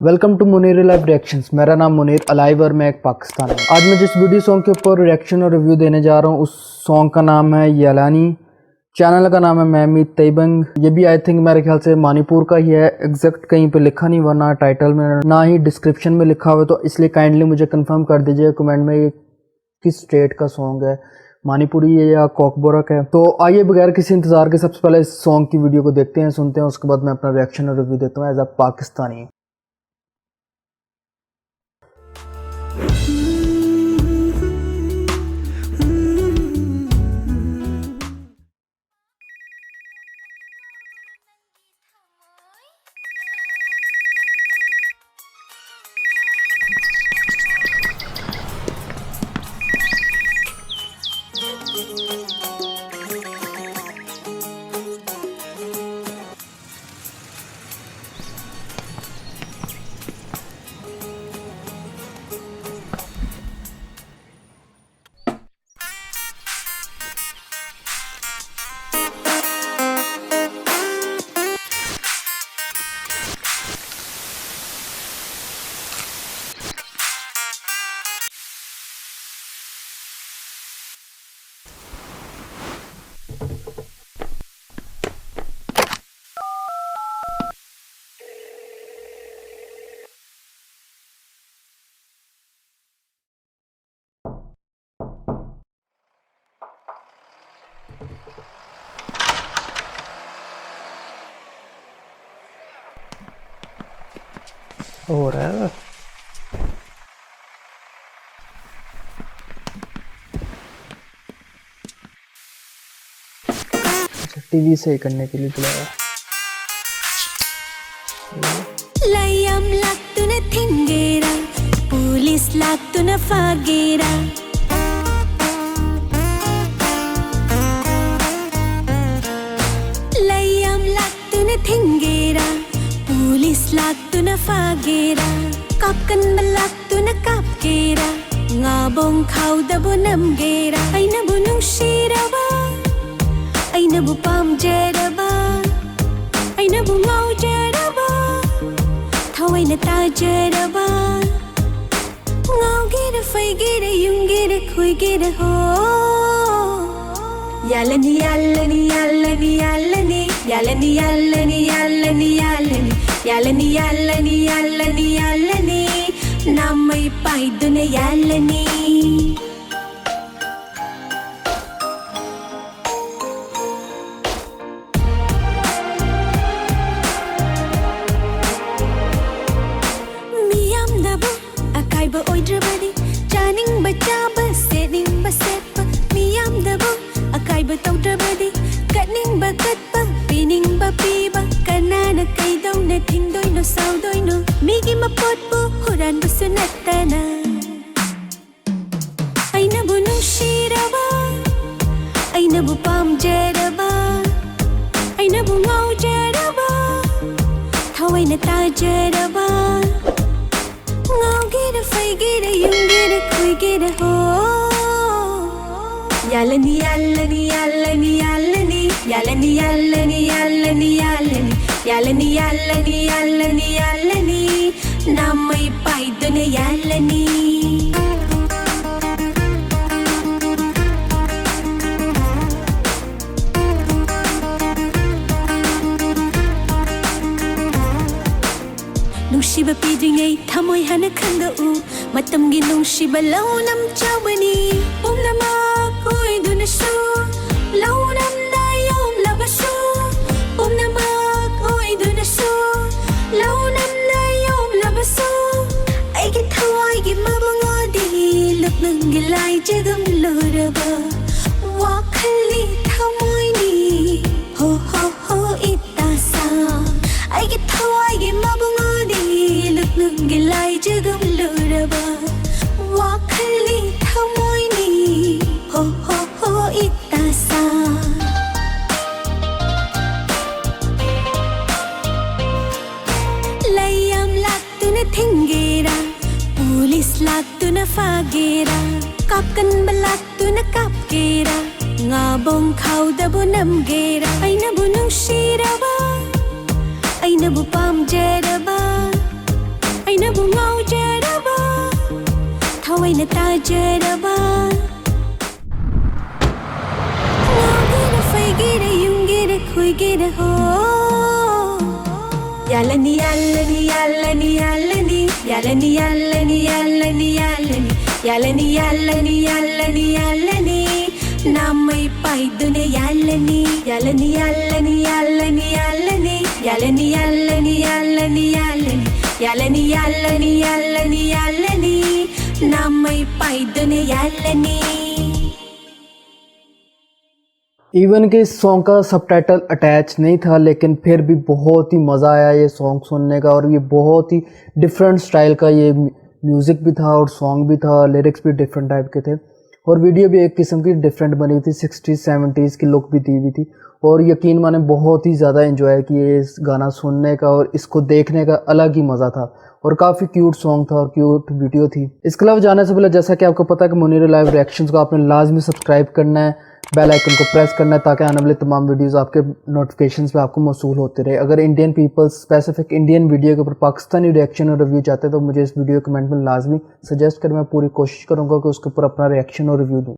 Welcome to Munir live reactions. मेरा नाम Munir alive और मैं एक पाकिस्तानी हूँ। आज मैं जिस वीडियो सॉन्ग के ऊपर रिएक्शन और रिव्यू देने जा रहा हूँ उस सॉन्ग का नाम है यालानी। चैनल का नाम है महमीद तैयबंग। ये भी आई थिंक मेरे ख्याल से मणिपुर का ही है। एग्जैक्ट कहीं पे लिखा नहीं हुआ, ना टाइटल में ना ही डिस्क्रिप्शन में लिखा हुआ, तो इसलिए काइंडली मुझे कंफर्म कर दीजिए कमेंट में ये किस स्टेट का सॉन्ग है, मणिपुरी है या कोकबोरक है। तो आइए बगैर किसी इंतजार के सबसे पहले इस सॉन्ग की वीडियो को देखते हैं, सुनते हैं, उसके बाद मैं अपना रिएक्शन और रिव्यू देता हूँ एज अ पाकिस्तानी। हो रहा है टीवी से करने के लिए बुलाया। Layam laktuna thingera, police laktuna fagera. Layam laktuna thingera, police laktuna fagera. Kapkan balaktuna kapkera, ngabong khawdabu namgera. Ay nabunong shiraba, ay nabupam jeraba, ay nabungaw jeraba. Thawai na tajaraba, ngawgira faigira yungira khuigira ho. Yalani yalani yalani yalani yalani yalani yalani yalani yalani yalani yalani yalani namai paiduna yalani. Akaiba oidrabadi, janing bachaba, setting basepa. Miyam dabu, akaiba taudrabadi, katning bakatpa, pining bapiba. Kanana kaidong na tingdoy no saudoy no. Migi mapotpo, huran basunatana. Ay nabunong shiraba, ay nabupam jaraba, ay nabungaw jaraba, thaway na tajaraba. Ngawgira faigira yungira khuigira ho. Yalani yalani yalani yalani yalani yalani yalani yalani yalani yalani yalani yalani namai paiduna yalani. Nungsiba pidringay thamoy hana khangdau matamgi nungsiba launam chawani umnamak oidunasu launam dayom labasu umnamak oidunasu launam dayom labasu aigi thawai gi mabangodi luknangi lai jagam loraba wakhali thamoy ni ho ho ho itasa aigi thawai gi mabangodi gilai jagam luraba wakhali thamoy ni ho ho ho itasa. Layam laktuna thingera, police laktuna fagera. Kapkan balaktuna kapkera, ngabong khawdabu namgera. Ay nabunong shiraba, ay nabupam jaraba, ꯑꯣꯏꯅ ꯇꯥꯖꯔꯕ ꯉꯥꯎꯒꯦꯔ ꯐꯩꯒꯦꯔ ꯌꯨꯝꯒꯦꯔ ꯈꯣꯏꯒꯦꯔ ꯍꯣ ꯌꯥꯜꯂꯅꯤ ꯌꯥꯜꯂꯅꯤ ꯌꯥꯜꯂꯅꯤ ꯌꯥꯜꯂꯅꯤ ꯌꯥꯜꯂꯅꯤ ꯌꯥꯜꯂꯅꯤ ꯌꯥꯜꯂꯅꯤ ꯌꯥꯜꯂꯅꯤ ꯌꯥꯜꯂꯅꯤ ꯌꯥꯜꯂꯅꯤ ꯌꯥꯜꯂꯅꯤ നാമൈ പായ്തുനെ യാലനി യാലനി യാലനി യാലനി യാലനി യാലനി യാലനി യാലനി യാലനി യാലനി യാലനി യാലനി യാലനി നാമൈ പായ്തുനെ യാലനി even कि इस song का subtitle attach नहीं था, लेकिन फिर भी बहुत ही मज़ा आया ये सॉन्ग सुनने का। और ये बहुत ही डिफरेंट स्टाइल का ये म्यूज़िक भी था और सॉन्ग भी था, लिरिक्स भी डिफरेंट टाइप के थे और वीडियो भी एक किस्म की डिफरेंट बनी हुई थी, 60s 70s की लुक भी दी हुई थी। और यकीन माने बहुत ही ज़्यादा एंजॉय किए इस गाना सुनने का और इसको देखने का अलग ही मज़ा था और काफ़ी क्यूट सॉन्ग था और क्यूट वीडियो थी। इसके अलावा जाने से पहले जैसा कि आपको पता है कि मुनीर लाइव रिएक्शंस को आपने लाजमी सब्सक्राइब करना है, बेल आइकन को प्रेस करना है ताकि आने वाले तमाम वीडियोस आपके नोटिफिकेशंस पे आपको मौसूल होते रहे। अगर Indian peoples specific Indian video के ऊपर पाकिस्तानी रिएक्शन और रिव्यू चाहते हैं तो मुझे इस वीडियो कमेंट में लाजमी सजेस्ट करें, मैं पूरी कोशिश करूँगा कि उसके ऊपर अपना रिएक्शन और रिव्यू दूँ।